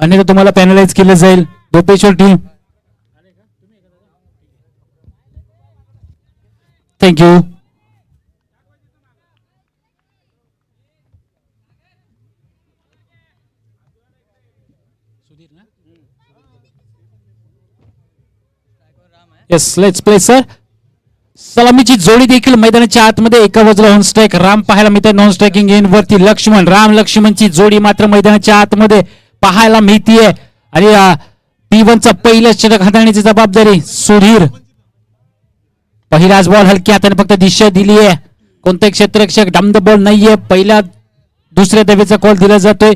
अन्यथा तुम्हाला पॅनलाइज केलं जाईल. Dhopeshwar team thank you. Yes let's play sir. सलामीची जोडी देखील मैदानाच्या आतमध्ये एका बाजूला ऑन स्ट्राईक राम पाहायला मिळते. नॉन स्ट्रायकिंग इन वरती लक्ष्मण. राम लक्ष्मणची जोडी मात्र मैदानाच्या आतमध्ये पाहायला मिळतीये. आणि P1चा पहिलं षटक हाताळण्याची जबाबदारी सुधीर. पहिलाच बॉल हलक्या हाताने फक्त दिशा दिली आहे. कोणते क्षेत्ररक्षक डाम द बॉल नाहीये. पहिल्या दुसऱ्या धावेचा कॉल दिला जातोय.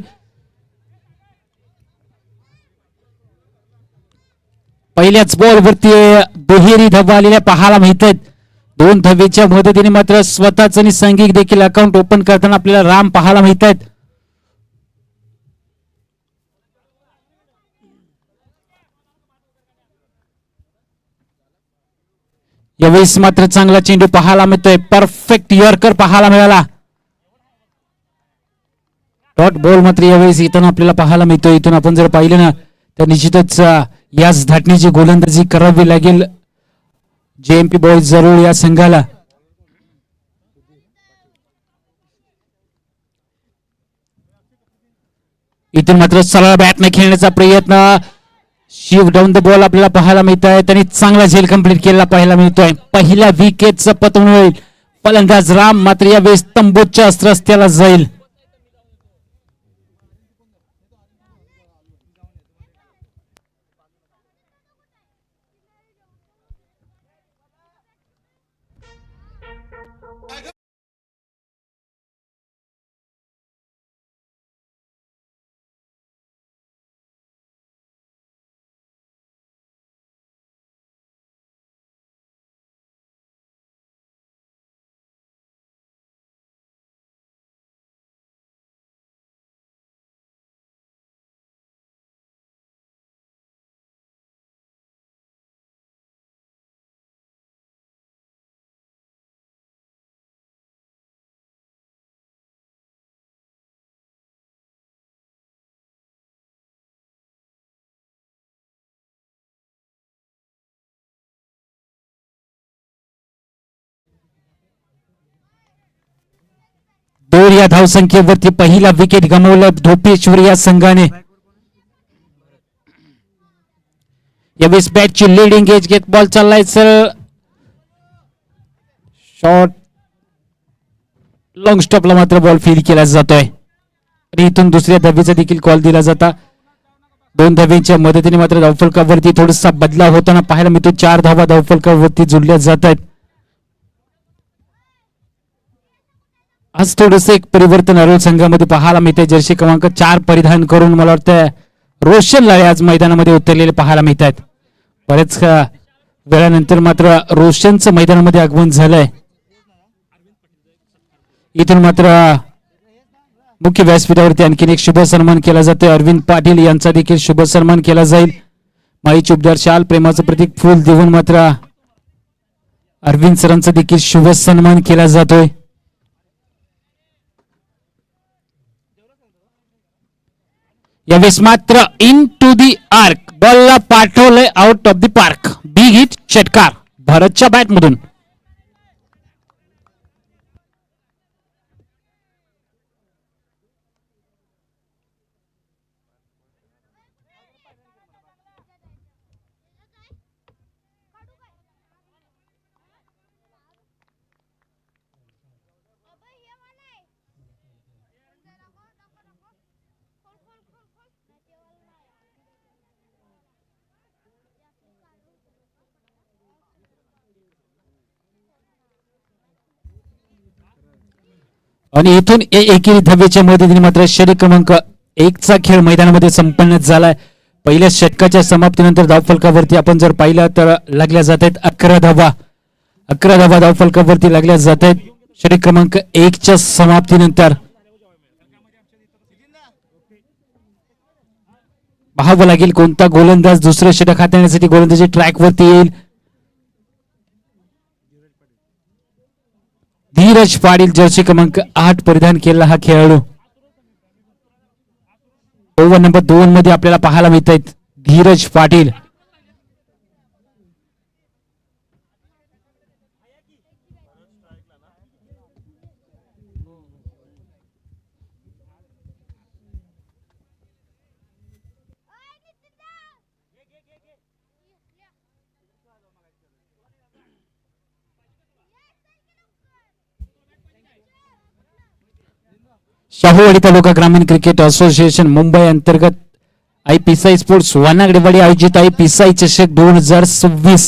पहिल्याच बॉल वरती दुहेरी धावा आलेल्या पाहायला मिळतात. 2 धावेच्या मदतीने मात्र स्वतःच आणि सांघिक देखील अकाउंट ओपन करताना आपल्याला राम पाहायला मिळतात. यावेळेस मात्र चांगला चेंडू पाहायला मिळतोय. परफेक्ट यॉर्कर पाहायला मिळाला. डॉट बॉल मात्र यावेळेस येताना आपल्याला पाहायला मिळतोय. इथून आपण जर पाहिलं ना तर निश्चितच याच धाटणीची गोलंदाजी करावी लागेल JMP बॉयज जरूर या संघाला. इथून मात्र सरळ बॅटने खेळण्याचा प्रयत्न. शिव डाऊन द बॉल आपल्याला पाहायला मिळत आहे. त्यांनी चांगला झेल कंप्लीट केलेला पाहायला मिळतोय. पहिल्या विकेटचं पतन होईल. फलंदाज राम मात्र यावेळेस तंबूच्या रस्त्याला जाईल. दोन या धावसंख्येवरती पहिला विकेट गमावला धोपेश्वर या संघाने. यावेळेस बॅटची लीडिंग एज घेत बॉल चाललाय सर. शॉर्ट लॉंग स्टॉपला मात्र बॉल फील केला जातोय. आणि इथून दुसऱ्या धावेचा देखील कॉल दिला जाता. 2 धावेच्या मदतीने मात्र धावफलकावरती थोडासा बदलाव होताना पाहायला मिळतो. 4 धावा धावफलकावरती जोडल्या जात आहेत. आज थोडस एक परिवर्तन अरोल संघामध्ये पाहायला मिळते. जर्सी क्रमांक 4 परिधान करून मला वाटतं रोशन लाळे आज मैदानामध्ये उतरलेले पाहायला मिळत आहेत. बरेच वेळानंतर मात्र रोशनचं मैदानामध्ये आगमन झालंय. इथून मात्र मुख्य व्यासपीठावरती आणखीन एक शुभ सन्मान केला जातोय. अरविंद पाटील यांचा देखील शुभ सन्मान केला जाईल. माई चुबदार शाल प्रेमाचं प्रतीक फुल देऊन मात्र अरविंद सरांचा देखील शुभ सन्मान केला जातोय. यावेळेस मात्र इन टू दी आर्क बॉलला पाठवलंय out of the park. Big hit षटकार भारतच्या बॅटमधून. आणि इथून एकेरी धावेच्या मदतीने मात्र षटक क्रमांक 1 चा खेळ मैदानामध्ये संपन्न झालाय. पहिल्या षटकाच्या समाप्तीनंतर धावफलकावरती आपण जर पाहिलं तर लागल्या जात आहेत 11 धावा. 11 धावा धावफलकावरती लागल्या जात आहेत षटक क्रमांक 1 च्या समाप्तीनंतर. पाहावं लागेल कोणता गोलंदाज दुसरं षटक हाताळण्यासाठी गोलंदाजी ट्रॅक वरती येईल. धीरज पाटील जर्सी क्रमांक 8 परिधान केलेला हा खेळाडू. ओव्हर नंबर 2 मध्ये आपल्याला पाहायला मिळत आहेत धीरज पाटील. शाहूवाडी तालुका ग्रामीण क्रिकेट असोसिएशन मुंबई अंतर्गत आयपीसाई स्पोर्ट्स वानागडेवाडी आयोजित आयपीसाई चषक 2026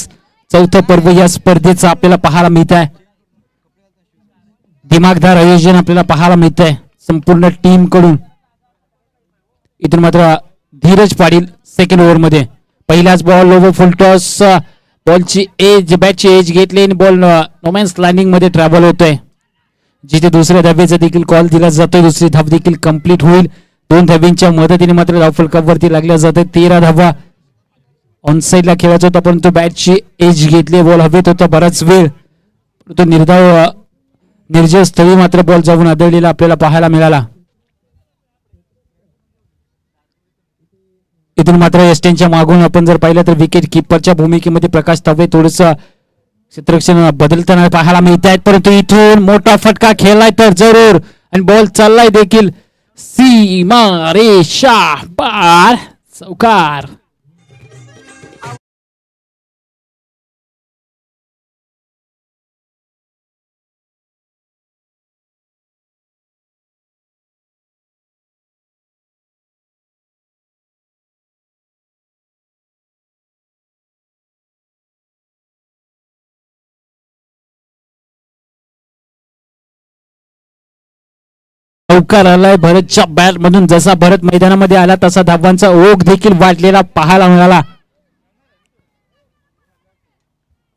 चौथं पर्व या स्पर्धेचं आपल्याला पाहायला मिळत आहे. दिमागदार आयोजन आपल्याला पाहायला मिळत आहे संपूर्ण टीम कडून. इथून मात्र धीरज पाटील सेकंड ओव्हर मध्ये पहिलाच बॉल ओव्हर फुल टॉस. बॉलची एज बॅटची एज घेतली आणि बॉल नोमॅन्स लाइनिंग मध्ये ट्रॅव्हल होतोय जिथे दुसऱ्या धावेचा देखील कॉल दिला जातोय. दुसरी धाव देखील कंप्लीट होईल. 2 धावींच्या मदतीने मात्र धावफलकावरती लागल्या जाते. 13 धावा ऑन साइडला खेळायचा होता परंतु बॅटची एज घेतली. बॉल हवेत होता बराच वेळ तो निर्जय स्थळी मात्र बॉल जाऊन आदळलेला आपल्याला पाहायला मिळाला. इथून मात्र एस्टेनच्या मागून आपण जर पाहिलं तर विकेट किपरच्या भूमिकेमध्ये प्रकाश तावडे थोडस क्षेत्ररक्षण बदलताना पाहायला मिळत आहेत परंतु इथून मोठा फटका खेळलाय तर जरूर आणि बॉल चाललाय देखील सीमा रेषा पार चौकार. चौकार आलाय भरतच्या बॅट मधून. जसा भरत मैदानामध्ये आला तसा धावांचा ओघ देखील वाढलेला पाहायला मिळाला.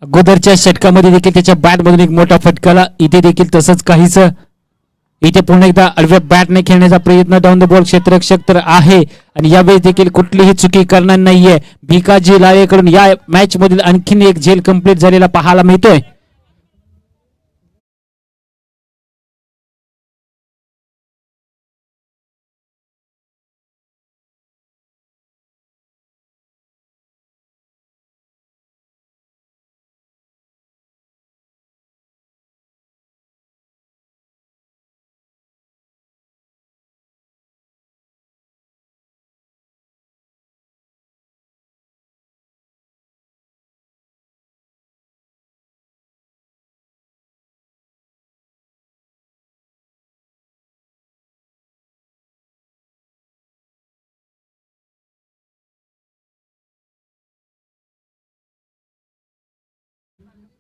अगोदरच्या षटकामध्ये देखील त्याच्या बॅट मधून एक मोठा फटकाला. इथे देखील तसंच काहीच. इथे पुन्हा एकदा आडव्या बॅटने खेळण्याचा प्रयत्न. डाऊन द बॉल क्षेत्ररक्षक तर आहे आणि यावेळी देखील कुठलीही चुकी करणार नाहीये. भिकाजी लाळेकडून या मॅच मधील आणखीन एक झेल कंप्लीट झालेला पाहायला मिळतोय.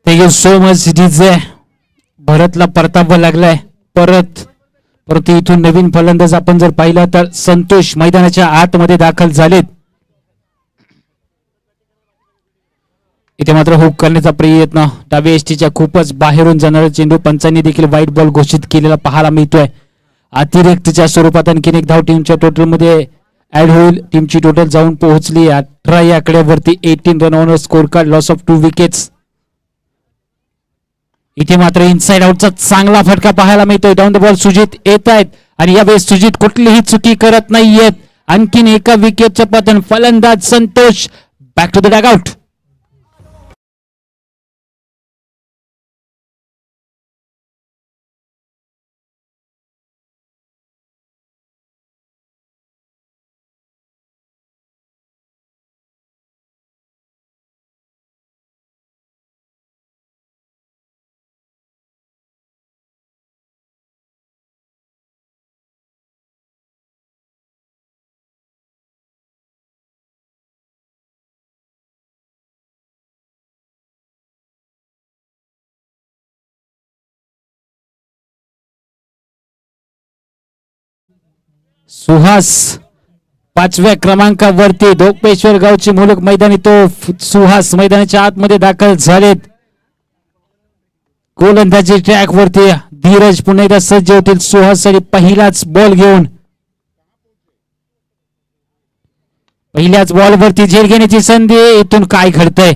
Thank you so much DJ. भरतला परतावा लागलाय परंतु इथून नवीन फलंदाज आपण जर पाहिला तर संतोष मैदानाच्या आतमध्ये दाखल झालेत. इथे मात्र हुक करण्याचा प्रयत्न. डावे एसटीच्या खूपच बाहेरून जाणारा चेंडू पंचांनी देखील वाईट बॉल घोषित केलेला पाहायला मिळतोय. अतिरिक्तच्या स्वरूपात आणखीन एक धाव टीमच्या टोटल मध्ये ऍड होईल. टीमची टोटल जाऊन पोहोचली 18 या आकड्यावरती. 18 run on score card. Loss of 2 wickets. इथे मात्र इनसाइड आउटचा चांगला फटका पाहायला मिळतोय. डाऊन द बॉल सुजित येत आहेत आणि यावेळेस सुजित कुठलीही चुकी करत नाहीयेत. आणखीन एका विकेटचं पतन. फलंदाज Santosh back to the dugout. Suhas 5व्या क्रमांकावरती. धोपेश्वर गावची मुलुक मैदानी तो सुहास मैदानाच्या आतमध्ये दाखल झालेत. गोलंदाजी ट्रॅक वरती धीरज पुन्हा एकदा सज्ज होतील सुहाससाठी पहिलाच बॉल घेऊन. पहिल्याच बॉलवरती झेल घेण्याची संधी. इथून काय घडतंय.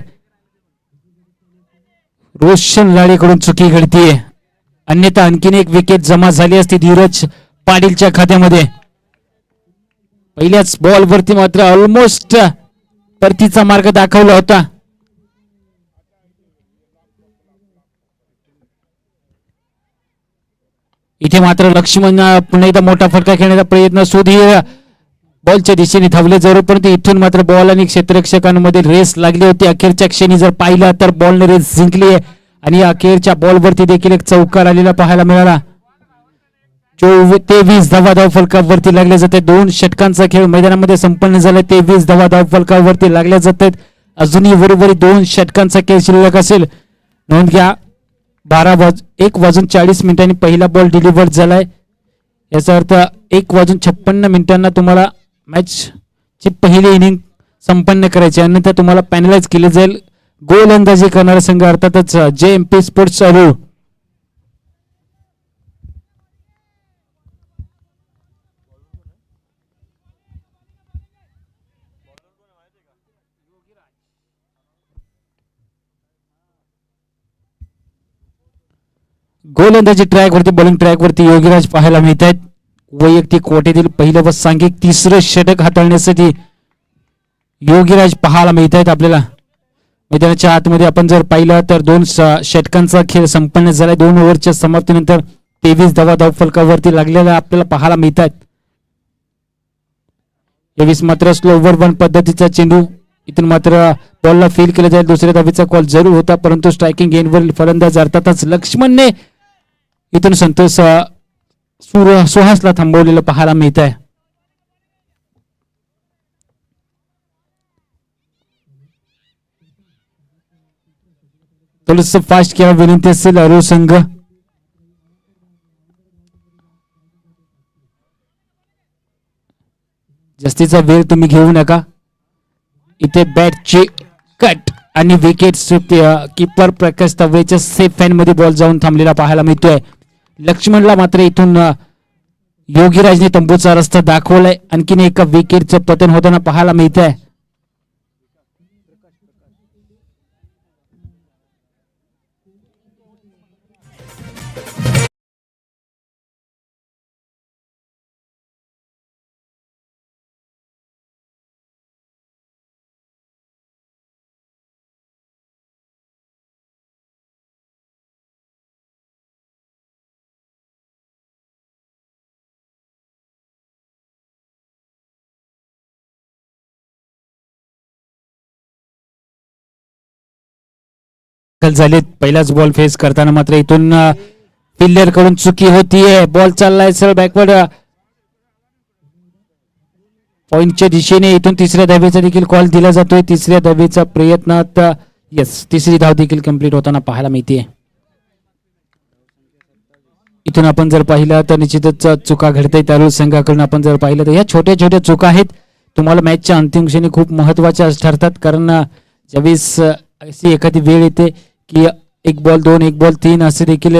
रोशन लाडेकडून चुकी घडतीये. अन्यथा आणखीन एक विकेट जमा झाली असती धीरज पाटीलच्या खात्यामध्ये. पहिल्याच बॉल वरती मात्र ऑलमोस्ट परतीचा मार्ग दाखवला होता. इथे मात्र लक्ष्मण पुन्हा एकदा मोठा फटका खेळण्याचा प्रयत्न, सुधीर बॉलच्या दिशेने धावले जरूर, परंतु इथून मात्र बॉल आणि क्षेत्ररक्षकांमध्ये रेस लागली होती. अखेरच्या क्षणी जर पाहिलं तर बॉलने रेस जिंकली आहे आणि अखेरच्या बॉलवरती देखील एक चौकार आलेला पाहायला मिळाला. 23 धावा धाव फलकावरती लागल्या जाते. 2 षटकांचा खेळ मैदानामध्ये संपन्न झाला. 23 धावा धाव फलकावरती लागल्या जातात. अजूनही बरोबरी 2 षटकांचा खेळ शिल्लक असेल. नोंद घ्या 1:40 पहिला बॉल डिलिव्हर झालाय. याचा अर्थ 1:56 तुम्हाला मॅच ची पहिली इनिंग संपन्न करायची, अन्यथा तुम्हाला पॅनलाइज केले जाईल. गोलंदाजी करणारा संघ अर्थातच JMP स्पोर्ट्स चालू. गोलंदाजी ट्रॅक वरती, बॉलिंग ट्रॅक वरती योगीराज पाहायला मिळत आहेत. वैयक्तिक कोट्यातील पहिलं व सांघिक तिसरं षटक हाताळण्यासाठी योगीराज पाहायला मिळत आहेत आपल्याला. मैदानाच्या आतमध्ये आपण जर पाहिलं तर 2 षटकांचा खेळ संपन्न झाला. 2 ओव्हरच्या समाप्तीनंतर 23 धावा धाव फलकावरती लागलेला आपल्याला पाहायला मिळत आहेत. 23 मात्र स्लोवर 1 पद्धतीचा चेंडू, इथून मात्र बॉलला फील केलं जाईल. दुसऱ्या धावेचा कॉल जरूर होता, परंतु स्ट्रायकिंग एंडवरील फलंदाज अर्थातच लक्ष्मणने इथून संतोष सुहासला थांबवलेलं पाहायला मिळत आहे. थोडस फास्ट खेळा विनंती असेल अरू संघ. जास्तीचा वेळ तुम्ही घेऊ नका. इथे बॅटची कट आणि विकेट कीपर प्रकाश तवरेच्या सेफ हँड मध्ये बॉल जाऊन थांबलेला पाहायला मिळतोय. लक्ष्मणला मात्र इथून योगीराजने तंबूचा रस्ता दाखवलाय. आणखीन एका विकेटचं पतन होताना पाहायला मिळत आहे. झाले. पहिलाच बॉल फेस करताना मात्र इथून फिल्डर कडून चुकी होतीये. बॉल चाललाय सर बॅकवर्ड पॉइंटच्या दिशेने. इथून तिसऱ्या धावेचा देखील कॉल दिला जातोय. तिसऱ्या धावेचा प्रयत्नात यस तिसरी धाव देखील कंप्लीट होताना पाहायला मिळते. इथून आपण जर पाहिलं तर निश्चितच चुका घडतायत त्यावेळी संघाकडून. आपण जर पाहिलं तर या छोट्या छोट्या चुका आहेत तुम्हाला मॅचच्या अंतिम क्षणी खूप महत्वाच्या ठरतात. कारण ज्यावेळेस अशी एखादी वेळ येते की 1 बॉल 2 1 बॉल 3 असे देखील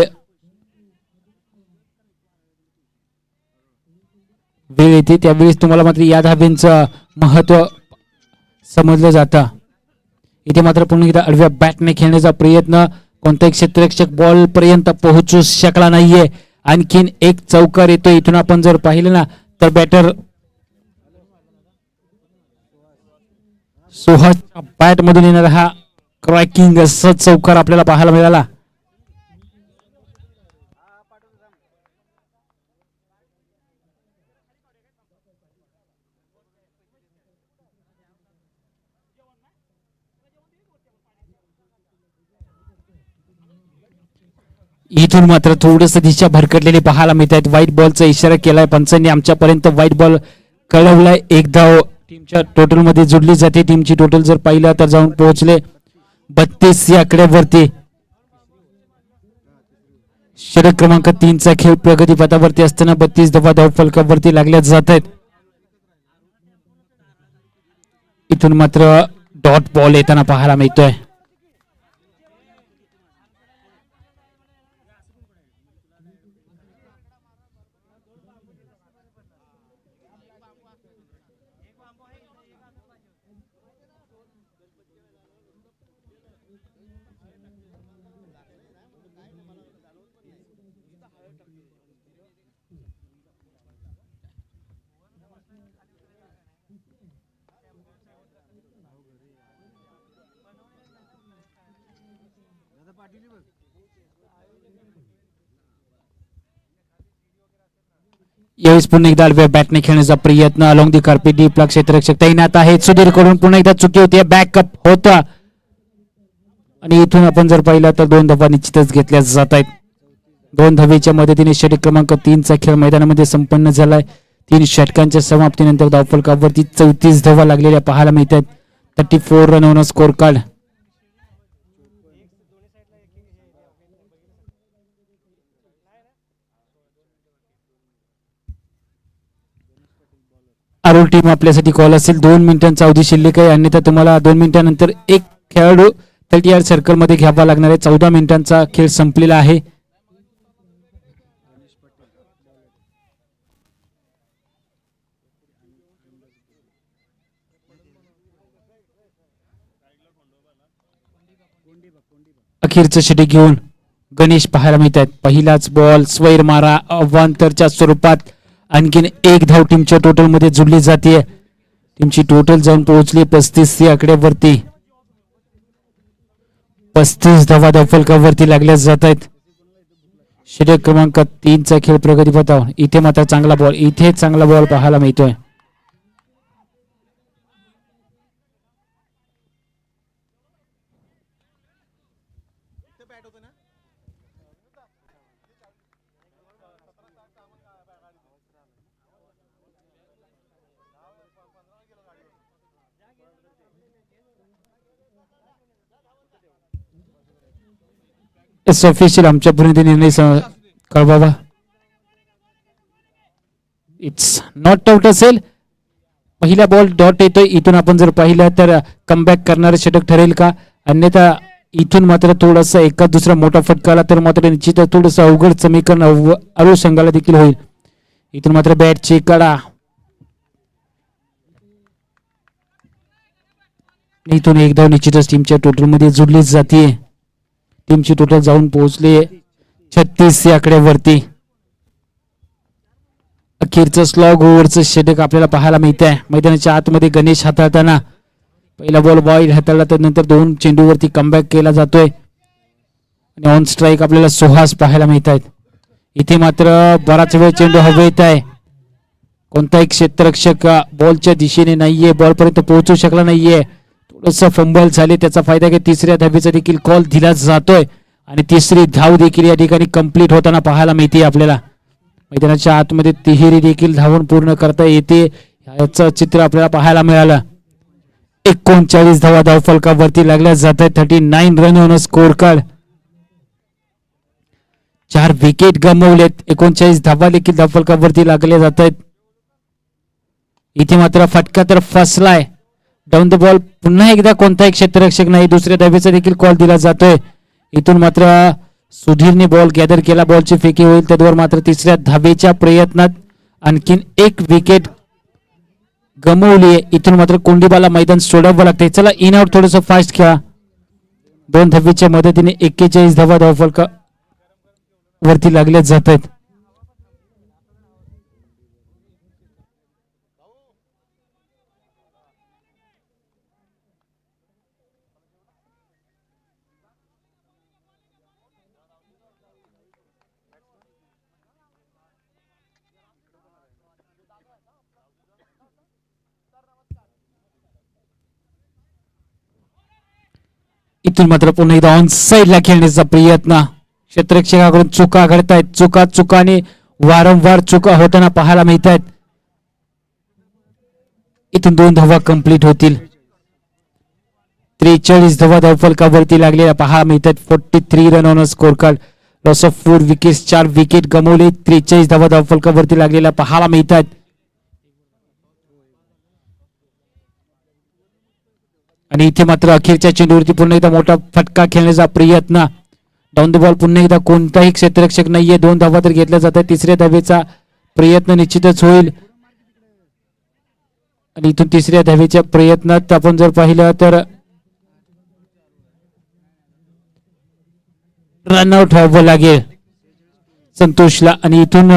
वेळ येते, त्यावेळेस तुम्हाला मात्र या धाब्यांचं महत्व समजलं जातं. इथे मात्र पुन्हा एकदा आडव्या बॅटने खेळण्याचा प्रयत्न, कोणताही क्षेत्ररक्षक बॉल पर्यंत पोहोचू शकला नाहीये. आणखीन एक चौकार येतो. इथून आपण जर पाहिलं ना तर बॅटर सुहासच्या बॅट मधून येणारा हा क्रॅकिंग असा चौकार आपल्याला पाहायला मिळाला. इथून मात्र थोडस दिशा भरकटलेली पाहायला मिळत आहेत. व्हाईट बॉलचा इशारा केलाय पंचांनी आमच्यापर्यंत. White ball कळवलाय. 1 धाव टीमच्या टोटल मध्ये जोडली जाते. टीमची टोटल जर पाहिलं तर जाऊन पोहोचले 32 या आकड्यावरती. षटक क्रमांक 3 चा खेळ प्रगतीपथावरती असताना 32 धावा धाव फलकावरती लागल्या जात आहेत. इथून मात्र डॉट बॉल येताना पाहायला मिळतोय. यावेळेस पुन्हा एकदा बॅटने खेळण्याचा प्रयत्न अलॉंग दी कार्पेट डीपला क्षेत्ररक्षक तैनात आहेत. सुधीर कडून पुन्हा एकदा चुकी होती, बॅकअप होता आणि इथून आपण जर पाहिलं तर 2 धावा निश्चितच घेतल्या जात आहेत. 2 धावेच्या मदतीने षटक क्रमांक 3 चा खेळ मैदानामध्ये संपन्न झालाय. 3 षटकांच्या समाप्तीनंतर धावफलकावरती 34 धावा लागलेल्या पाहायला मिळतात. 34 रन ऑन स्कोर कार्ड. आरोल टीम आपल्यासाठी कॉल असेल. 2 मिनिटांचा अवधी शिल्लक आहे, अन्यथा तुम्हाला 2 मिनिटांनंतर एक खेळाडू 30 सर्कल मध्ये घ्यावा लागणार आहे. 14 मिनिटांचा खेळ संपलेला आहे. अखेरचं षटक घेऊन गणेश पाहायला मिळतात. पहिलाच बॉल स्वैर मारा अवांतरच्या स्वरूपात आणखीन एक धाव टीमच्या टोटल मध्ये जुळली जाते. टीमची टोटल जाऊन पोहोचली 35 या आकड्यावरती. 35 धावा धावफलकावरती लागल्या जात आहेत. षटक क्रमांक 3 चा खेळ प्रगतीपथावर. इथे मात्र चांगला बॉल, इथे चांगला बॉल पाहायला मिळतोय. ऑफिशियल आमच्या प्रतिनिधी निर्णय कळवावा. इट्स नॉट आउट असेल. पहिला बॉल डॉट येतोय. इथून आपण जर पाहिलं तर कमबॅक करणारे षटक ठरेल का, अन्यथा इथून मात्र थोडासा एका दुसरा मोठा फटका आला तर मात्र निश्चित थोडस अवघड समीकरण अरुळ संघाला देखील होईल. इथून मात्र बॅटची कडा, इथून एक धाव निश्चितच टीमच्या टोटल मध्ये जुळली जाते. टीमची टोटल जाऊन पोहोचले 36 या आकड्यावरती. अखेरचं स्लॉग ओव्हरचं षटक आपल्याला पाहायला मिळत आहे. मैदानाच्या आतमध्ये गणेश हाताळताना पहिला बॉल वाईड हाताळला, तर नंतर 2 चेंडूवरती कमबॅक केला जातोय आणि ऑन स्ट्राईक आपल्याला सुहास पाहायला मिळत आहेत. इथे मात्र बराच वेळ चेंडू हवेत आहे. कोणताही क्षेत्ररक्षक बॉलच्या दिशेने नाहीये, बॉल पर्यंत पोहोचू शकला नाहीये. थोडस फंबल झाले, त्याचा फायदा घेत 3ऱ्या धावेचा देखील कॉल दिला जातोय आणि 3री धाव देखील या ठिकाणी कंप्लीट होताना पाहायला मिळते. आपल्याला मैदानाच्या आतमध्ये तिहेरी देखील धावून पूर्ण करता येते, याचं चित्र आपल्याला पाहायला मिळालं. 39 धावा धावफलकावरती लागल्या जात आहेत. 39 run on score card. 4 wicket गमावलेत. 39 धावा देखील धावफलकावरती लागल्या जात आहेत. इथे मात्र फटका तर फसलाय. डाऊन द बॉल पुन्हा एकदा कोणताही क्षेत्ररक्षक नाही, 2ऱ्या धावेचा देखील कॉल दिला जातोय. इथून मात्र सुधीरने बॉल गॅदर केला, बॉलची फेकी होईल त्यावर मात्र 3ऱ्या धावेच्या प्रयत्नात आणखीन एक विकेट गमवली. इथून मात्र कोंडीबाला मैदान सोडावं लागतंय. चला इन आउट थोडस फास्ट खेळा. 2 धावेच्या मदतीने 41 धावा धावफलका वरती लागल्या जात आहेत. इथून मात्र पुन्हा एकदा ऑन साईडला खेळण्याचा प्रयत्न. क्षेत्ररक्षकाकडून चुका घडतायत. चुकाने वारंवार चुका होताना पाहायला मिळत आहेत. इथून 2 धावा कंप्लीट होतील. 43 धावा धावफलकावरती लागलेल्या पाहायला मिळतात. 43 run on score card. Loss of 4 wickets, 4 wicket गमावले. 43 धावा धावफलकावरती लागलेल्या पाहायला मिळतात. आणि इथे मात्र अखेरच्या चेंडूवरती पुन्हा एकदा मोठा फटका खेळण्याचा प्रयत्न. डाऊन द बॉल पुन्हा एकदा कोणताही क्षेत्ररक्षक नाहीये. 2 धावा तर घेतल्या जातात. 3ऱ्या धावेचा प्रयत्न निश्चितच होईल आणि इथून 3ऱ्या धावेच्या प्रयत्नात आपण जर पाहिलं तर रनआउट व्हावं लागेल संतोषला आणि इथून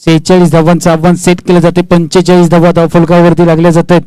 46 धावांचं आव्हान सेट केलं जाते. 45 धावा धावफलकावरती लागल्या जातात.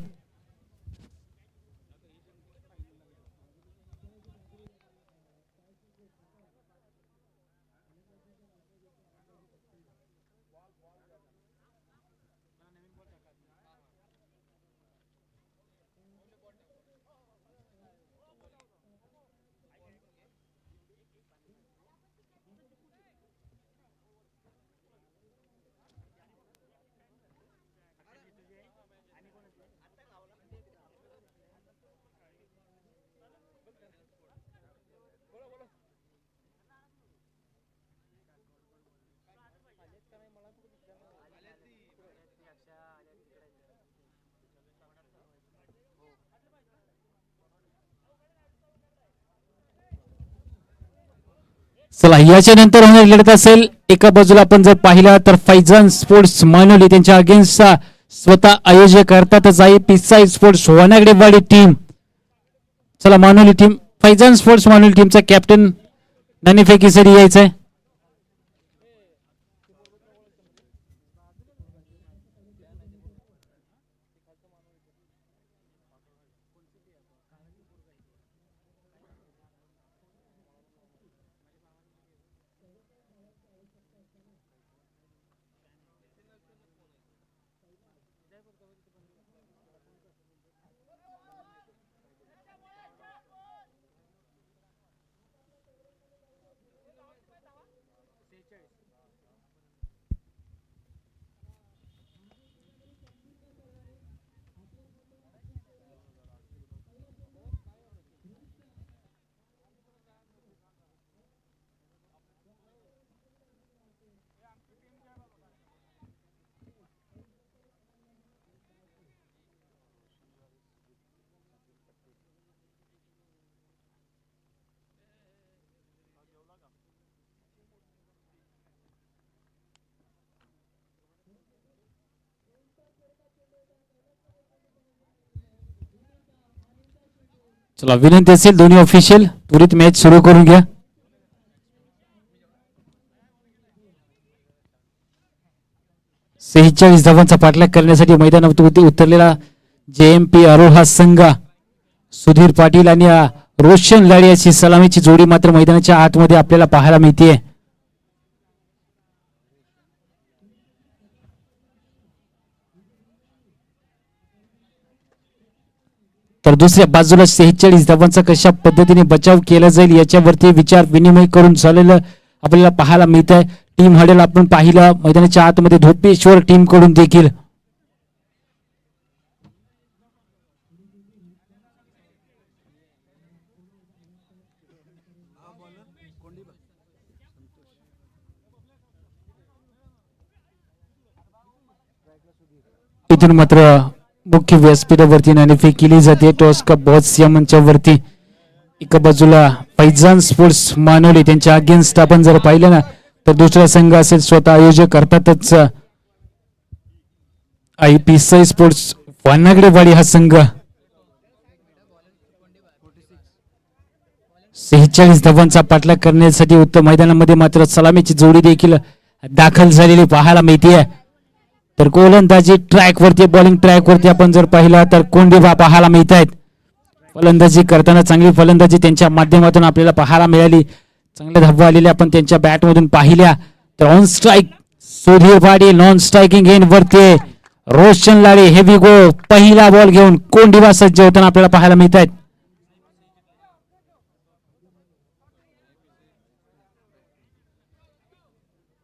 चला याच्या नंतर होणारी लढत असेल एका बाजूला आपण जर पाहिलं तर फैजान स्पोर्ट्स मानवली त्यांच्या अगेन्स्ट स्वतः आयोजक करतातच आहे पिसाई स्पोर्ट्स वनागडेवाडी टीम. चला मानवली टीम फैजान स्पोर्ट्स मानवली टीमचा कॅप्टन नाणेफेकीसाठी यायचा आहे. चला विनंती असेल दोन्ही ऑफिशियल त्वरित मॅच सुरू करून घ्या. सेहेचाळीस धावांचा पाठलाग करण्यासाठी मैदानात उतरलेला JMP अरोहा संघ सुधीर पाटील आणि रोशन लाडी अशी सलामीची जोडी मात्र मैदानाच्या आतमध्ये आपल्याला पाहायला मिळते. तर दुसऱ्या बाजूला 46 धावांचा कशा पद्धतीने बचाव केला जाईल याच्यावरती विचार विनिमय करून झालेलं आपल्याला पाहायला मिळत आहे. टीम हॉटेल आपण पाहिलं मैदानाच्या आतमध्ये धोपेश्वर टीम कडून देखील इथून मात्र मुख्य व्यासपीठावरती नाणेफेक केली जाते. टॉस का बॉस या मंचावरती एका बाजूला फैजान स्पोर्ट्स मानवली त्यांच्या अगेन्स्ट आपण जर पाहिलं ना तर दुसरा संघ असेल स्वतः आयोजक करतातच IPSI स्पोर्ट्स वानागडेवाडी हा संघ. 46 धावांचा पाठलाग करण्यासाठी उत्तम मैदानामध्ये मात्र सलामीची जोडी देखील दाखल झालेली पाहायला मिळते. तर गोलंदाजी ट्रॅक वरती बॉलिंग ट्रॅक वरती आपण जर पाहिला तर कोंडीबा पाहायला मिळत आहेत. फलंदाजी करताना चांगली फलंदाजी त्यांच्या माध्यमातून आपल्याला पाहायला मिळाली. चांगल्या धावा आलेल्या आपण त्यांच्या बॅट मधून पाहिल्या. तर on strike Sudhir Patil non striking end वरती रोशन लाडे हेवी गो पहिला बॉल घेऊन कोंडीबा सज्ज होताना आपल्याला पाहायला मिळत आहेत.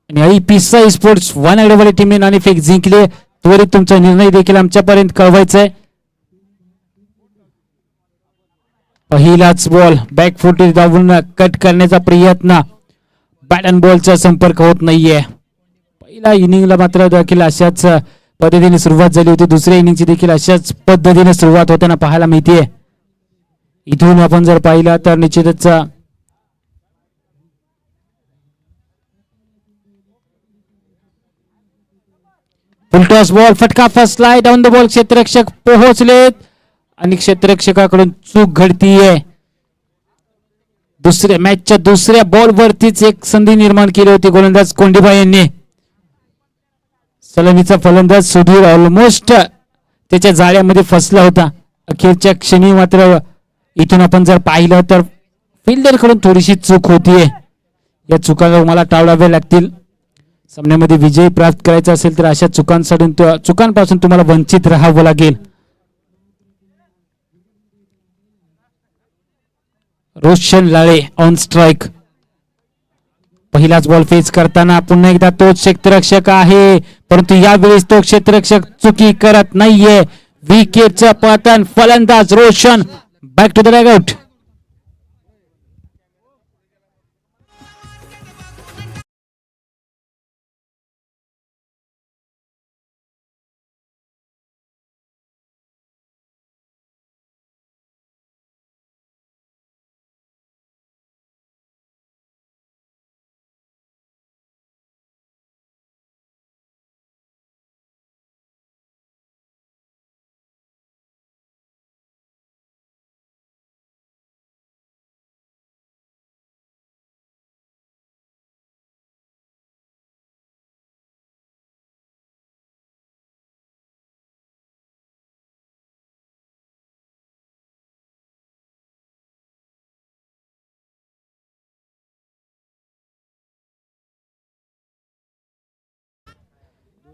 आणि IPSI स्पोर्ट्स वानागडेवाडी टीमने नाणेफेक जिंकले. त्वरित तुमचा निर्णय देखील आमच्यापर्यंत कळवायचा आहे. पहिलाच बॉल बॅकफुट दाबून कट करण्याचा प्रयत्न बॅट अँड बॉलचा संपर्क होत नाहीये. पहिल्या इनिंगला मात्र देखील अशाच पद्धतीने सुरुवात झाली होती. दुसऱ्या इनिंगची देखील अशाच पद्धतीने सुरुवात होताना पाहायला मिळते. इथून आपण जर पाहिलं तर निश्चितच फुलटॉस बॉल फटका first lie down the ball क्षेत्ररक्षक पोहोचलेत आणि क्षेत्ररक्षकाकडून चूक घडतीये. दुसऱ्या मॅचच्या दुसऱ्या बॉल वरतीच एक संधी निर्माण केली होती गोलंदाज कोंडीबा यांनी. सलामीचा फलंदाज सुधीर ऑलमोस्ट त्याच्या जाळ्यामध्ये फसला होता. अखेरच्या क्षणी मात्र इथून आपण जर पाहिलं तर फिल्डर कडून थोडीशी चूक होतीये. या चुका मला टाळाव्या लागतील. सामन्यामध्ये विजय प्राप्त करायचा असेल तर अशा चुकांपासून तुम्हाला वंचित राहावं लागेल. Roshan Lale on strike. पहिलाच बॉल फेस करताना पुन्हा एकदा तोच क्षेत्ररक्षक आहे परंतु यावेळेस तो क्षेत्ररक्षक चुकी करत नाहीये. विकेटचं पतन फलंदाज Roshan back to the dugout.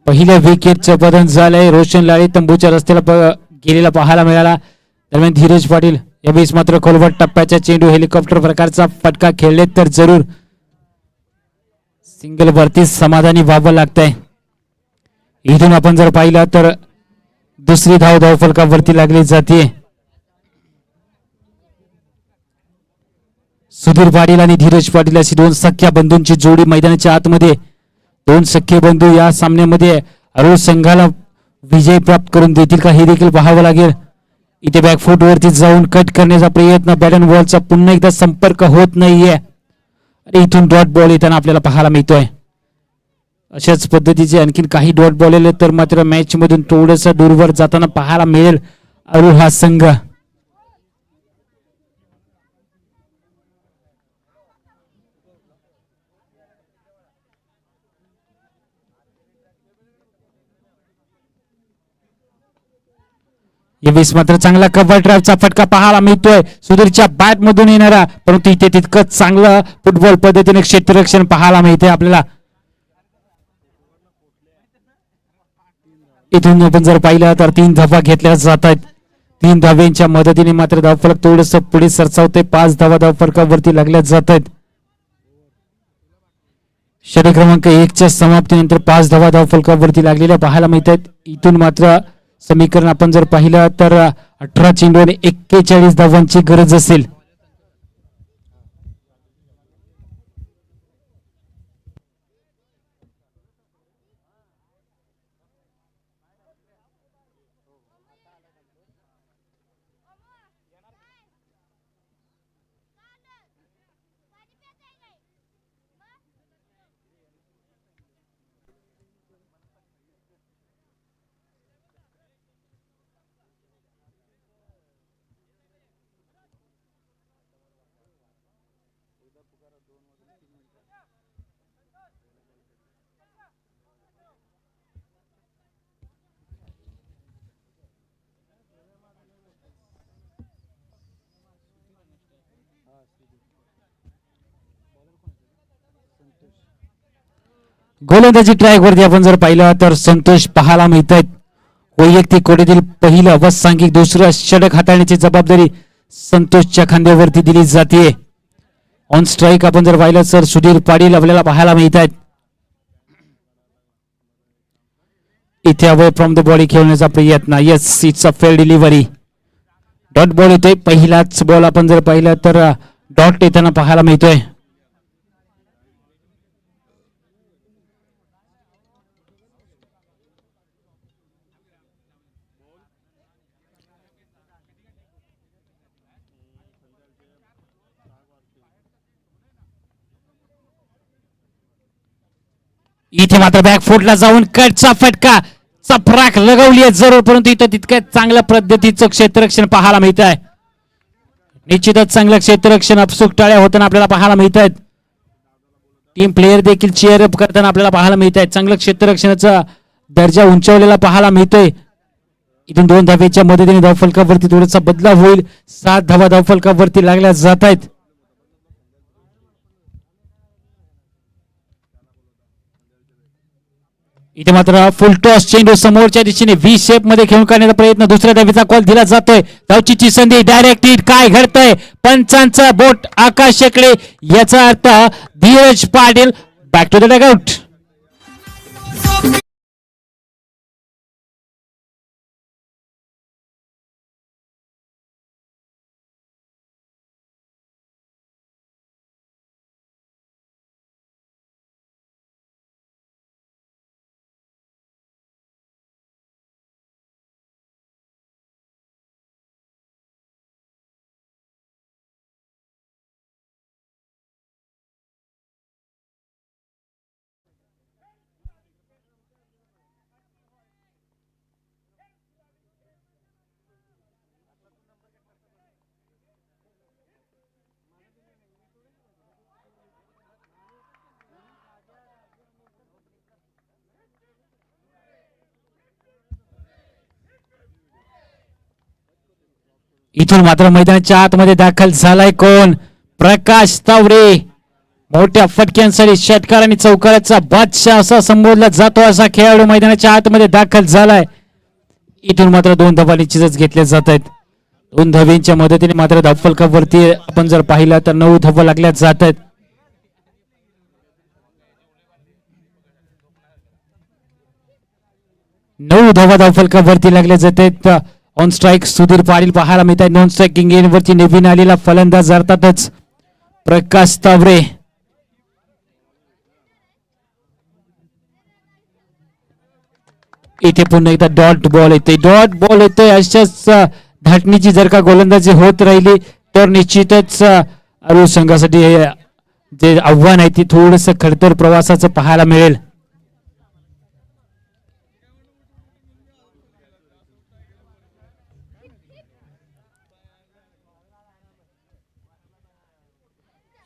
पहिल्या विकेटचं बदल झालंय. रोशन लाळे तंबूच्या रस्त्याला गेलेला पाहायला मिळाला. दरम्यान धीरज पाटील यावेळेस मात्र खोलवर टप्प्याच्या चेंडू हेलिकॉप्टर प्रकारचा फटका खेळले तर जरूर सिंगल वरती समाधानी व्हावं लागतंय. इथून आपण जर पाहिलं तर दुसरी धाव फलकावरती लागली जाते. सुधीर पाटील आणि धीरज पाटील अशी दोन सख्या बंधूंची जोडी मैदानाच्या आतमध्ये. दोन सख्खे बंधू या सामन्यामध्ये अरुण संघाला विजय प्राप्त करून देतील का हे देखील पाहावं लागेल. इथे बॅकफूट वरती जाऊन कट करण्याचा प्रयत्न बॅट अँड बॉलचा पुन्हा एकदा संपर्क होत नाहीये आणि इथून डॉट बॉल येताना आपल्याला पाहायला मिळतोय. अशाच पद्धतीचे आणखीन काही डॉट बॉल आले तर मात्र मॅच मधून थोडस दूरवर जाताना पाहायला मिळेल अरुण हा संघ. यावेळेस मात्र चांगला कव्हर ड्राईव्हचा फटका पाहायला मिळतोय सुधीरच्या बॅट मधून येणारा, परंतु इथे तितकंच चांगलं फुटबॉल पद्धतीने क्षेत्ररक्षण पाहायला मिळते आपल्याला. इथून आपण जर पाहिलं तर 3 धावा घेतल्या जात आहेत. 3 धाव्यांच्या मदतीने मात्र धावफलक थोडस पुढे सरसावते. 5 धावा धावफलकावरती लागल्या जात आहेत. षटक क्रमांक 1 च्या समाप्तीनंतर 5 धावा धावफलकावरती लागलेल्या पाहायला मिळत आहेत. इथून मात्र समीकरण आपण जर पाहिलं तर 18 चेंडू आणि 41 धावांची गरज असेल. गोलंदाजी ट्रॅक वरती आपण जर पाहिलं तर संतोष पाहायला मिळत आहेत. वैयक्तिक कोटीतील पहिलं व सांघिक दुसरं षटक हाताळण्याची जबाबदारी संतोषच्या खांद्यावरती दिली जाते. ऑन स्ट्राईक आपण जर पाहिलं तर सुधीर पाटील आपल्याला पाहायला मिळत आहेत. इथे अवे फ्रॉम द बॉडी खेळण्याचा प्रयत्न. Yes, it's a fail delivery. Dot ball येतोय. पहिलाच बॉल आपण जर पाहिलं तर डॉट येताना पाहायला मिळतोय. इथे मात्र बॅक फुटला जाऊन कटचा फटका चपराक लगवली आहे जरूर, परंतु इथं तितक्या चांगल्या पद्धतीचं क्षेत्ररक्षण पाहायला मिळत आहे. निश्चितच चांगलं क्षेत्ररक्षण अपसूक टाळ्या होताना आपल्याला पाहायला मिळत आहेत. टीम प्लेयर देखील चेअर अप करताना आपल्याला पाहायला मिळत आहेत. चांगलं क्षेत्ररक्षणाचा दर्जा उंचावलेला पाहायला मिळतोय. इथून 2 धावेच्या मदतीने धावफलकावरती थोडासा बदलाव होईल. 7 धावा धावफलकावरती लागल्या जात आहेत. इथे मात्र फुल टॉस चेंडू समोरच्या दिशेने व्ही शेप मध्ये खेळून काढण्याचा प्रयत्न. दुसऱ्या धावेचा कॉल दिला जातोय. धावचीची संधी डायरेक्ट हिट. काय घडतंय? पंचांचा बोट आकाशाकडे, याचा अर्थ Dheeraj Patil back to the dugout. इथून मात्र मैदानाच्या आतमध्ये दाखल झालाय कोण? प्रकाश तावरे. मोठ्या फटक्यांसाठी षटकार आणि चौकाराचा बादशाह असा संबोधला जातो असा खेळाडू मैदानाच्या आतमध्ये दाखल झालाय. इथून मात्र 2 धावा निश्चितच घेतल्या जात आहेत. 2 धावांच्या मदतीने मात्र धावफलकावरती आपण जर पाहिला तर 9 धावा लागल्या जात आहेत. नऊ धावा धावफलकावरती लागल्या जात आहेत. ऑन स्ट्राईक सुधीर पाटील पाहायला मिळत आहे. नॉन स्ट्रायकिंग एंडवरती नवीन आलेला फलंदाज अर्थातच प्रकाश तावरे. इथे पुन्हा एकदा डॉट बॉल येतोय. अशाच धाटणीची जर का गोलंदाजी होत राहिली तर निश्चितच अरुण संघासाठी जे आव्हान आहे ते थोडस खडतर प्रवासाचं पाहायला मिळेल.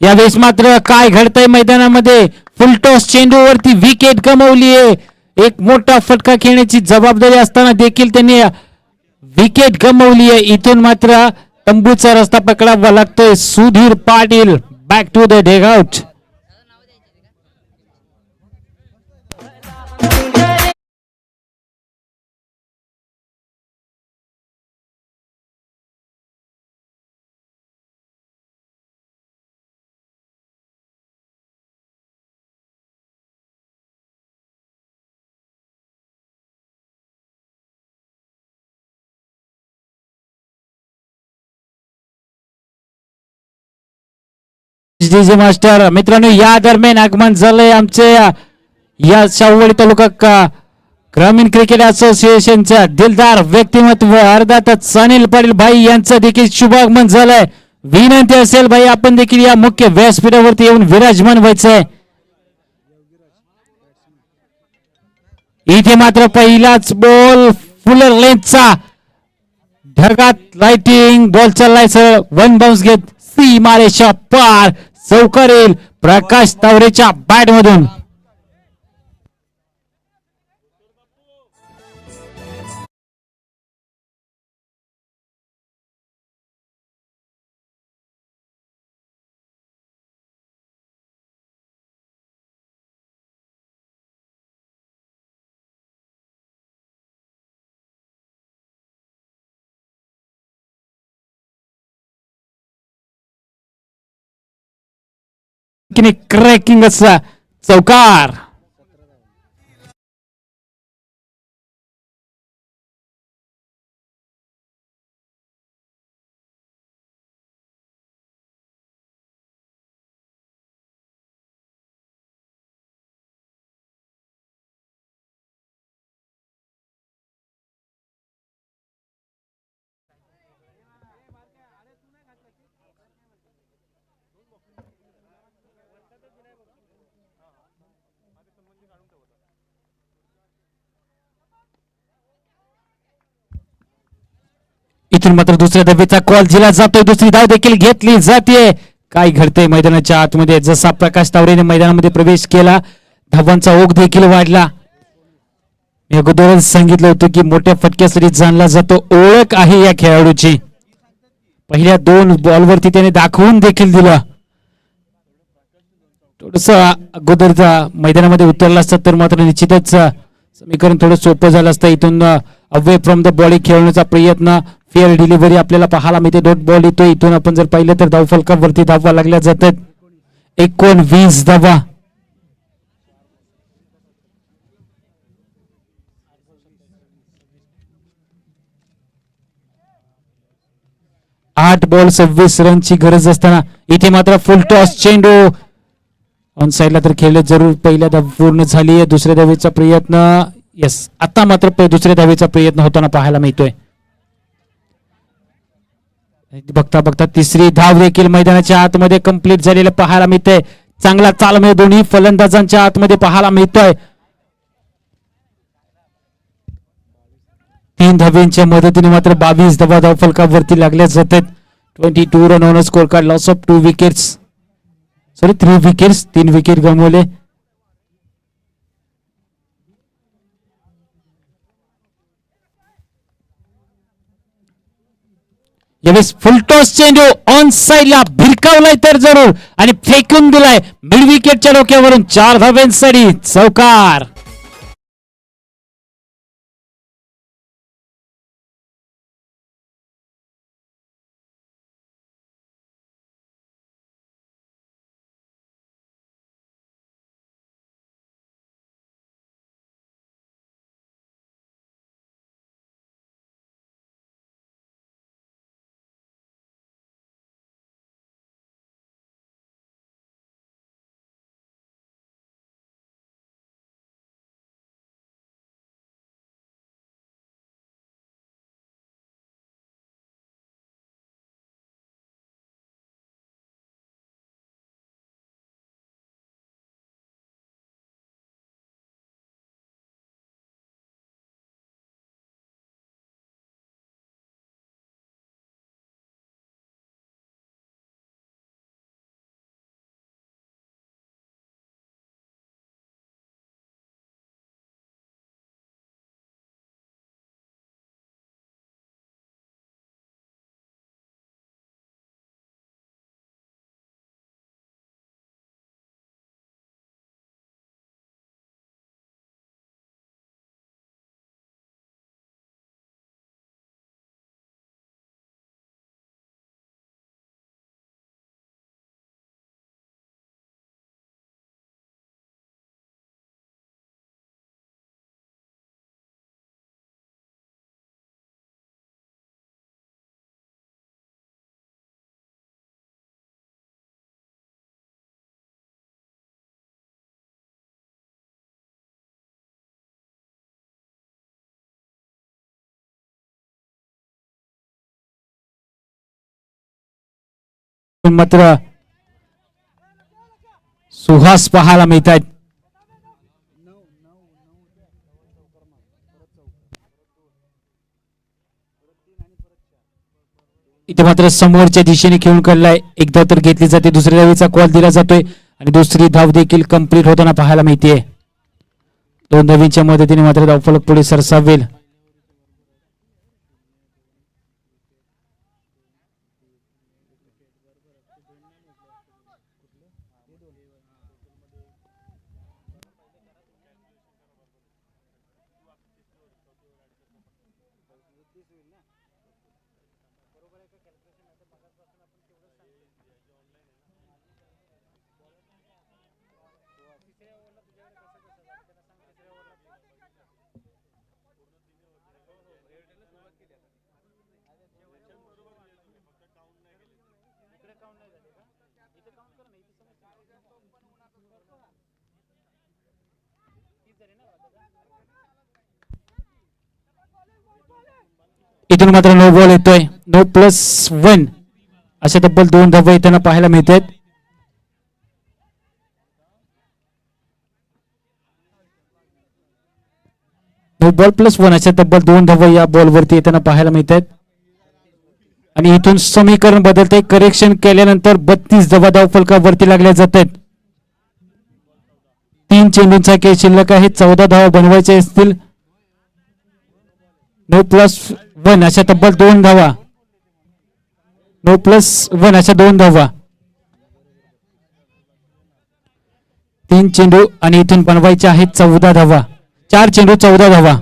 यावेळेस मात्र काय घडतंय मैदानामध्ये, फुलटॉस चेंडूवरती विकेट गमावली आहे. एक मोठा फटका खेळण्याची जबाबदारी असताना देखील त्यांनी विकेट गमावली आहे. इथून मात्र तंबूचा रस्ता पकडावा लागतोय. Sudhir Patil back to the dugout. Master मित्रांनो, या दरम्यान आगमन झालंय आमचे या शाहूवाडी तालुका ग्रामीण क्रिकेट असोसिएशनच्या दिलदार व्यक्तिमत्व अर्थातच अनिल पाटील भाई यांचं देखील शुभागमन झालंय. विनंती असेल भाई आपण देखील या मुख्य व्यासपीठावरती येऊन विराजमान व्हायचंय. इथे मात्र पहिलाच बॉल फुलर लेन्थचा ढगात लाइटिंग बॉल चाललाय सर. 1 बाउन्स घेत सीमारेषा पार चौकार येईल प्रकाश तावरेच्या बॅट मधून. क्रॅकिंग असा चौकार. इथून मात्र दुसऱ्या धावेचा कॉल दिला जातोय. दुसरी धाव देखील घेतली जाते. काय घडतंय मैदानाच्या आतमध्ये, जसा प्रकाश तावरेने मैदानामध्ये प्रवेश केला धावांचा ओघ देखील वाढला. मी अगोदरच सांगितलं होतं की मोठ्या फटक्यासाठी जाणला जातो. ओळख आहे या खेळाडूची. पहिल्या 2 बॉलवरती त्याने दाखवून देखील दिला. थोडस अगोदरचा मैदानामध्ये उतरला असता तर मात्र निश्चितच समीकरण थोडं सोपं झालं असतं. इथून अवे फ्रॉम द बॉडी खेळण्याचा प्रयत्न, फेअर डिलिव्हरी आपल्याला पाहायला मिळते. डॉट बॉल येतो. इथून आपण जर पाहिलं तर धावफलकावरती धावा लागल्या जातात. 19 धावा. आठ बॉल 26 रनची गरज असताना इथे मात्र फुल टॉस चेंडू ऑन साइडला तर खेळले जरूर. पहिल्या धाव पूर्ण झाली आहे. दुसऱ्या धावेचा प्रयत्न, यस, आता मात्र दुसऱ्या धावेचा प्रयत्न होताना पाहायला मिळतोय. बघता बघता तिसरी धाव देखील मैदानाच्या आतमध्ये कंप्लीट झालेलं पाहायला मिळतंय. चांगला तालमेळ दोन्ही फलंदाजांच्या आतमध्ये पाहायला मिळतोय. 3 धाव्यांच्या मदतीने मात्र 22 धावा धावफलकावरती लागल्या जातात. 22 run on score card. Loss of 2 wickets, sorry 3 wickets, 3 wicket गमावले. यावेळेस फुलटॉस चेंडू ऑन साइडला भिरका झटकावलाय तर जरूर आणि फेकून दिलाय मिड विकेटच्या डोक्यावरून 4 धाब्यांसाठी चौकार. मात्र सुहास पाहायला मिळत आहेत. इथे मात्र समोरच्या दिशेने खेळून काढलाय. एकदा तर घेतली जाते, दुसऱ्या धावेचा कॉल दिला जातोय आणि दुसरी धाव देखील कंप्लीट होताना पाहायला मिळते. 2 धावींच्या मदतीने मात्र धावफलक पुढे सरसावेल. इथून मात्र नो बॉल येतोय. नो प्लस 1 अशा तब्बल 2 धावा येताना पाहायला मिळतात. नो बॉल प्लस 1 अशा तब्बल 2 धावा या बॉलवरती येताना पाहायला मिळतात. आणि इथून समीकरण बदलते. करेक्शन केल्यानंतर 32 धावा धावफलकावरती लागल्या जातात. 3 चेंडूंचा खेळ शिल्लक आहे. 14 धावा बनवायच्या असतील. नो प्लस 1 अशा तब्बल 2 धावा. नो प्लस 1 अशा 2 धावा. 3 चेंडू आणि इथून बनवायचे आहेत 14 धावा. 4 चेंडू 14 धावा.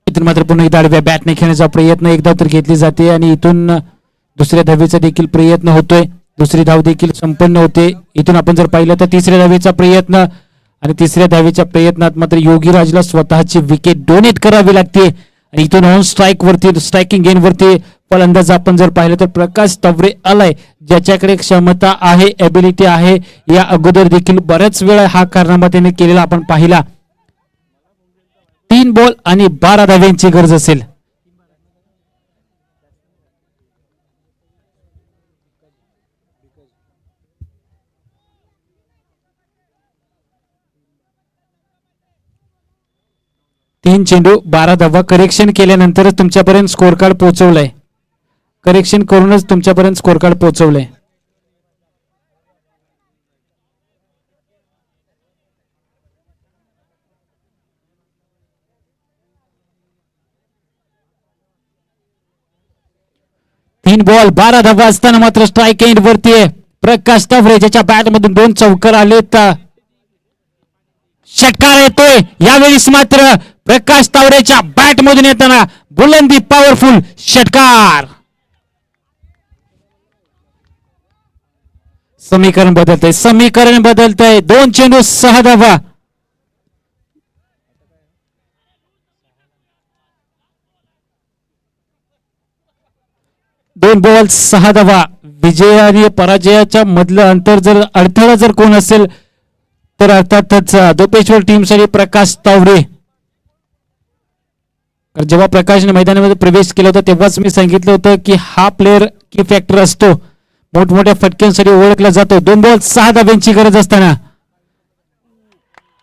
इथून मात्र पुन्हा एकदा आडव्या बॅटने खेळण्याचा प्रयत्न एकदा तर घेतली जाते आणि इथून दुसऱ्या धावेचा देखील प्रयत्न होतोय. दुसरी धाव देखील संपन्न होते. इथून आपण जर पाहिलं तर तिसऱ्या धावेचा प्रयत्न आणि तिसऱ्या धावेच्या प्रयत्नात मात्र योगीराजला स्वतःची विकेट डोनेट करावी लागते. आणि इथून ऑन स्ट्राईक वरती स्ट्रायकिंग गेन वरती फलंदाज आपण जर पाहिलं तर प्रकाश तवरे आलाय, ज्याच्याकडे क्षमता आहे, एबिलिटी आहे. या अगोदर देखील बऱ्याच वेळा हा कारनामा त्याने केलेला आपण पाहिला. 3 बॉल आणि 12 धाव्यांची गरज असेल. तीन चेंडू 12 धावा. करेक्शन केल्यानंतरच तुमच्यापर्यंत स्कोर कार्ड पोहोचवलंय. करेक्शन करूनच तुमच्यापर्यंत स्कोर कार्ड पोहोचवलंय. 3 बॉल 12 धावा असताना मात्र स्ट्राईक एंड वरती आहे प्रकाश तावरे, ज्याच्या बॅट मधून 2 चौकार आलेत. षटकार येतोय यावेळेस मात्र प्रकाश तावरेच्या बॅट मधून येताना बुलंदी पॉवरफुल षटकार. समीकरण बदलतंय 2 चेंडू 6 धावा. दोन बॉल 6 धावा. विजय आणि पराजयाच्या मधलं अंतर जर अडथळा जर कोण असेल तर अर्थातच दोपेश्वर टीम साठी प्रकाश तावरे. जेव्हा प्रकाशने मैदानामध्ये प्रवेश केला होता तेव्हाच मी सांगितलं होतं की हा प्लेअर की फॅक्टर असतो, मोठमोठ्या फटक्यांसाठी ओळखला जातो. 2 बॉल 6 धाब्यांची गरज असताना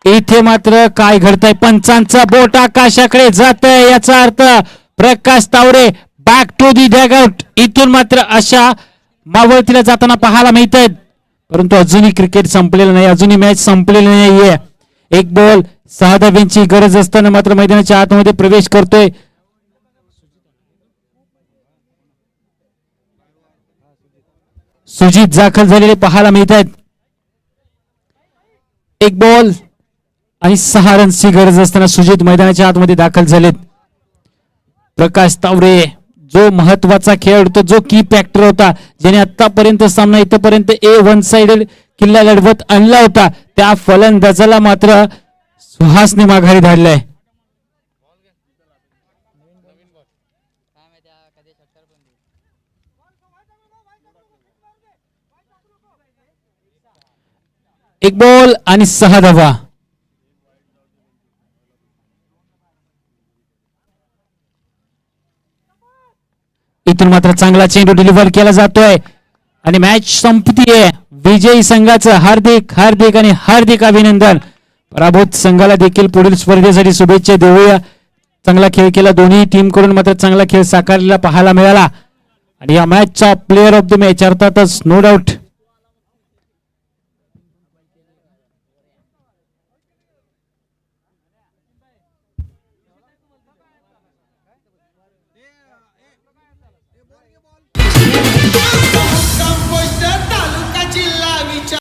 इथे मात्र काय घडतंय, पंचांचा बोट आकाशाकडे जात आहे. याचा अर्थ प्रकाश तावरे बॅक टू दी डॅगआउट. इथून मात्र अशा मावळतीला जाताना पाहायला मिळत आहेत. परंतु अजूनही क्रिकेट संपलेलं नाही, अजूनही मॅच संपलेली नाहीये. 1 बॉल 6 धाब्यांची गरज असताना मात्र मैदानाच्या आतमध्ये प्रवेश करतोय. सुजित दाखल झालेले पाहायला मिळत आहेत. 1 बॉल आणि 6 रन्सची गरज असताना सुजित मैदानाच्या आतमध्ये दाखल झालेत. प्रकाश तावरे जो महत्वाचा खेळ होता, जो की फॅक्टर होता, ज्याने आतापर्यंत सामना इथपर्यंत वन साइडेड किल्ला लढवत आणला होता, त्या फलंदाजाला मात्र सुहासने माघारी धाडलाय. एक बॉल आणि 6 धावा. इथून मात्र चांगला चेंडू डिलिव्हर केला जातोय आणि मॅच संपतीये. विजयी संघाचं हार्दिक हार्दिक आणि हार्दिक अभिनंदन. पराभूत संघाला देखील पुढील स्पर्धेसाठी शुभेच्छा देऊया. चांगला खेळ केला, दोन्ही टीम कडून मात्र चांगला खेळ साकारलेला पाहायला मिळाला आणि या मॅचचा प्लेअर ऑफ द मॅच अर्थातच नो डाऊट